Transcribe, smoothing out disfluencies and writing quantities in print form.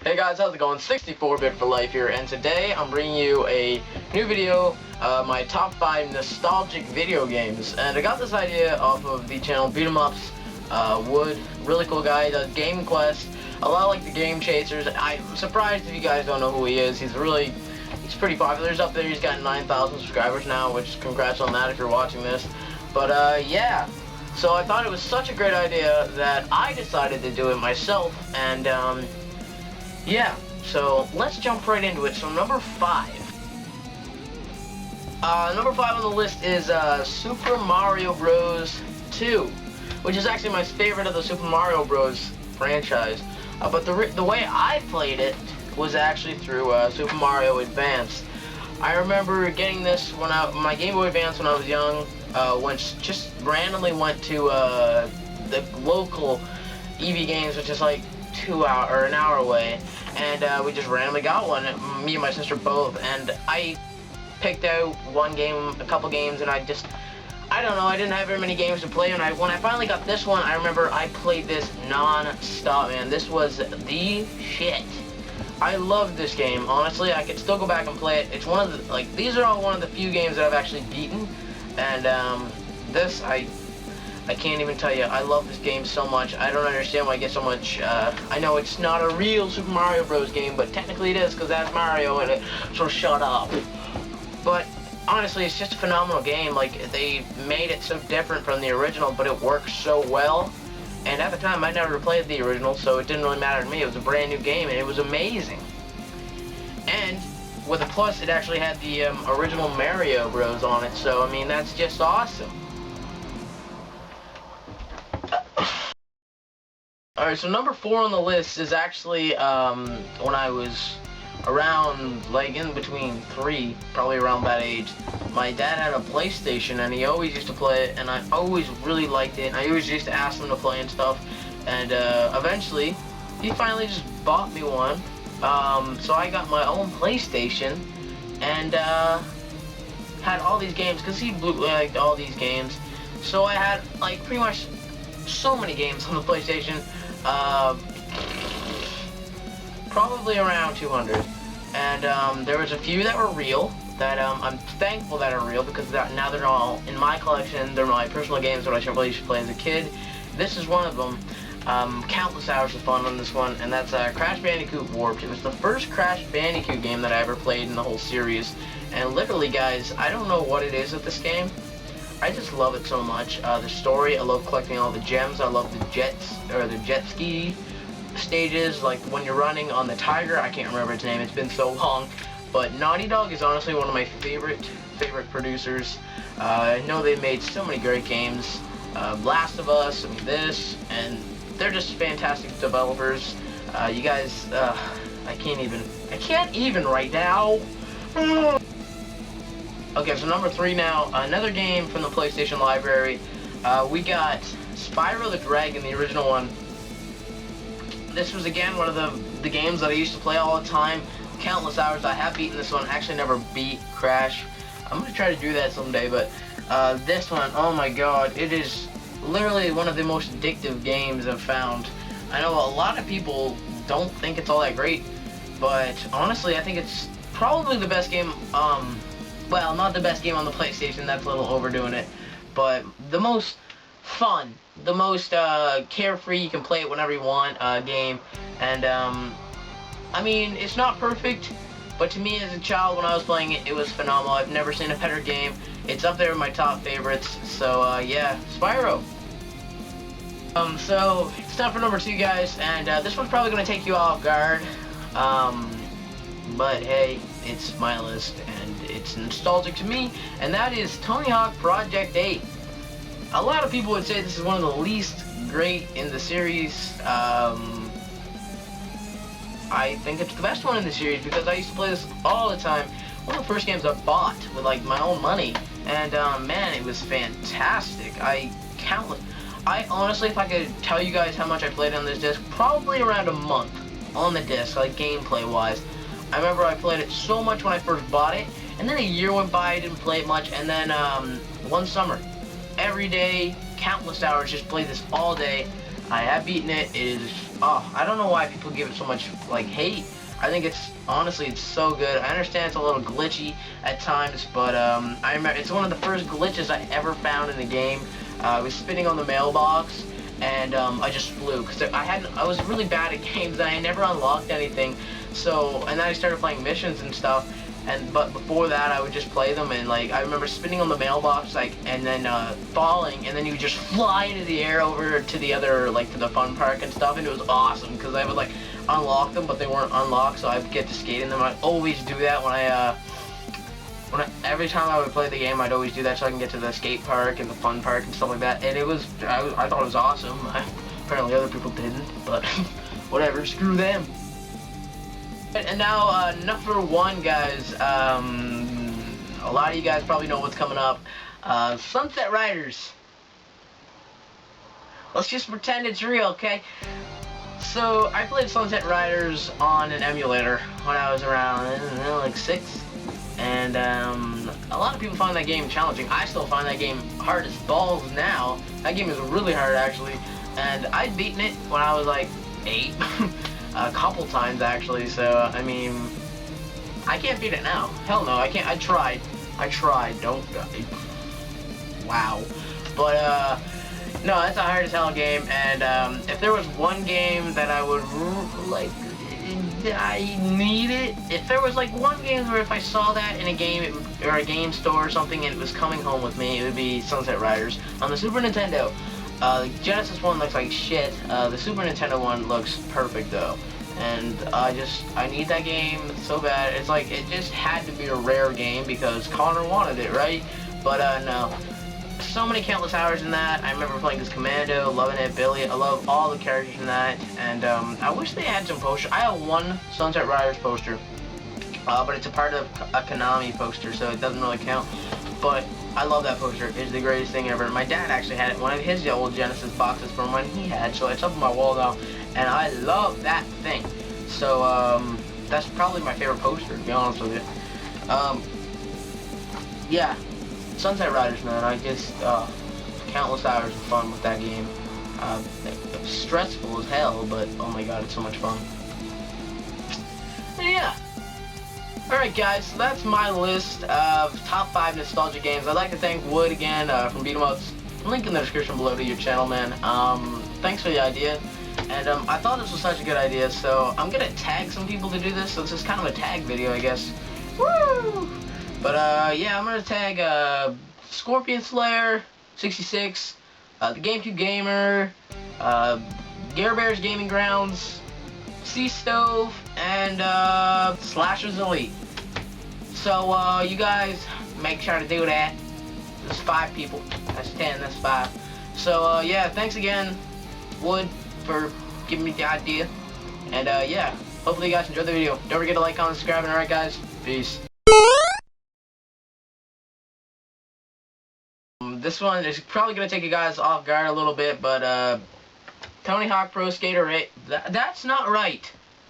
Hey guys, how's it going? 64-bit for life here, and today I'm bringing you a new video, my top 5 nostalgic video games. And I got this idea off of the channel BeatEmUps, Wood, really cool guy, does Game Quest, a lot like the Game Chasers. I'm surprised if you guys don't know who he is. He's pretty popular. He's up there. He's got 9,000 subscribers now, which congrats on that if you're watching this. But yeah, so I thought it was such a great idea that I decided to do it myself, and yeah, so let's jump right into it. So number 5. Number 5 on the list is Super Mario Bros. 2, which is actually my favorite of the Super Mario Bros. Franchise. But the way I played it was actually through Super Mario Advance. I remember getting this when my Game Boy Advance when I was young. Just randomly went to the local EV Games, which is like an hour away, and we just randomly got one, me and my sister both, and I picked out one game, a couple games, and I don't know, I didn't have very many games to play, and when I finally got this one, I remember I played this non-stop, man. This was the shit. I loved this game, honestly. I could still go back and play it. It's one of the, these are all one of the few games that I've actually beaten, and this, I can't even tell you, I love this game so much. I don't understand why I get so much, I know it's not a real Super Mario Bros. Game, but technically it is, because that's Mario in it, so shut up. But honestly, it's just a phenomenal game. Like, they made it so different from the original, but it works so well. And at the time, I never played the original, so it didn't really matter to me. It was a brand new game, and it was amazing. And with a plus, it actually had the original Mario Bros. On it, so I mean, that's just awesome. Alright, so number 4 on the list is actually when I was around, like, in between 3, probably around that age. My dad had a PlayStation, and he always used to play it, and I always really liked it, and I always used to ask him to play and stuff, and eventually, he finally just bought me one. So I got my own PlayStation, and had all these games, because he liked all these games, so I had, like, pretty much so many games on the PlayStation. Probably around 200, and there was a few that were real that I'm thankful that are real, because now they're all in my collection. They're my personal games that I should play as a kid. This is one of them. Countless hours of fun on this one, and that's Crash Bandicoot Warped. It was the first Crash Bandicoot game that I ever played in the whole series, and literally, guys, I don't know what it is with this game. I just love it so much. The story, I love collecting all the gems. I love the jet ski stages, like when you're running on the tiger. I can't remember its name, it's been so long. But Naughty Dog is honestly one of my favorite producers. I know they've made so many great games. Last of Us, and this, and they're just fantastic developers. You guys, I can't even right now. Okay, so number 3 now, another game from the PlayStation library. We got Spyro the Dragon, the original one. This was, again, one of the games that I used to play all the time. Countless hours. I have beaten this one. Actually never beat Crash. I'm going to try to do that someday, but this one, oh my god, it is literally one of the most addictive games I've found. I know a lot of people don't think it's all that great, but honestly, I think it's probably the best game, well, not the best game on the PlayStation, that's a little overdoing it, but the most fun, the most carefree, you can play it whenever you want game, and I mean, it's not perfect, but to me as a child when I was playing it, it was phenomenal. I've never seen a better game. It's up there with my top favorites, so yeah, Spyro. So it's time for number 2, guys, and this one's probably going to take you off guard, but hey, it's my list, and it's nostalgic to me, and that is Tony Hawk Project 8. A lot of people would say this is one of the least great in the series. I think it's the best one in the series, because I used to play this all the time. One of the first games I bought with, like, my own money, and man, it was fantastic. I honestly, if I could tell you guys how much I played on this disc, probably around a month on the disc, like gameplay wise. I remember I played it so much when I first bought it, and then a year went by, I didn't play it much, and then one summer, every day, countless hours, just played this all day. I have beaten it. It is, oh, I don't know why people give it so much, like, hate. I think it's, honestly, it's so good. I understand it's a little glitchy at times, but, I remember, it's one of the first glitches I ever found in the game. I was spinning on the mailbox, and, I just flew, because I was really bad at games, and I never unlocked anything, so, and then I started playing missions and stuff, but before that, I would just play them, and, like, I remember spinning on the mailbox, like, and then, falling, and then you would just fly into the air over to the other, like, to the fun park and stuff, and it was awesome, because I would, like, unlock them, but they weren't unlocked, so I'd get to skate in them. I'd always do that every time I would play the game, I'd always do that so I can get to the skate park and the fun park and stuff like that, and it was, I thought it was awesome. Apparently other people didn't, but whatever, screw them. And now, number one, guys, a lot of you guys probably know what's coming up. Sunset Riders. Let's just pretend it's real, okay? So, I played Sunset Riders on an emulator when I was around, I don't know, like 6. And, a lot of people find that game challenging. I still find that game hard as balls now. That game is really hard, actually. And I'd beaten it when I was, like, 8. A couple times, actually. So, I mean, I can't beat it now. Hell no, I can't. I tried. Don't. Wow. But, no, that's a hard as hell game, and if there was one game that I would, like, I need it, if there was, like, one game where if I saw that in a game, or a game store or something, and it was coming home with me, it would be Sunset Riders on the Super Nintendo. The Genesis one looks like shit, the Super Nintendo one looks perfect, though, and I need that game so bad. It's like, it just had to be a rare game, because Connor wanted it, right? But, no. So many countless hours in that. I remember playing as Commando, loving it, Billy. I love all the characters in that, and I wish they had some posters. I have one Sunset Riders poster, but it's a part of a Konami poster, so it doesn't really count. But I love that poster. It's the greatest thing ever. My dad actually had it, one of his old Genesis boxes from when he had, so it's up on my wall now, and I love that thing. So that's probably my favorite poster, to be honest with you. Yeah. Sunset Riders, man, I just, countless hours of fun with that game. It's stressful as hell, but oh my god, it's so much fun. And yeah. Alright guys, so that's my list of top 5 nostalgia games. I'd like to thank Wood again from BeatEmUps. Link in the description below to your channel, man. Thanks for the idea. And I thought this was such a good idea, so I'm gonna tag some people to do this, so this is kind of a tag video, I guess. Woo! But, yeah, I'm gonna tag, Scorpion Slayer, 66, TheGameCubeGamer, GareBearsGamingGrounds, Sea Stove, and, SlashersElite. So, you guys, make sure to do that. There's 5 people. That's 10, that's 5. So, yeah, thanks again, Wood, for giving me the idea. And, yeah, hopefully you guys enjoyed the video. Don't forget to like, comment, subscribe, and alright, guys, peace. This one is probably going to take you guys off guard a little bit, but, Tony Hawk Pro Skater 8, that's not right.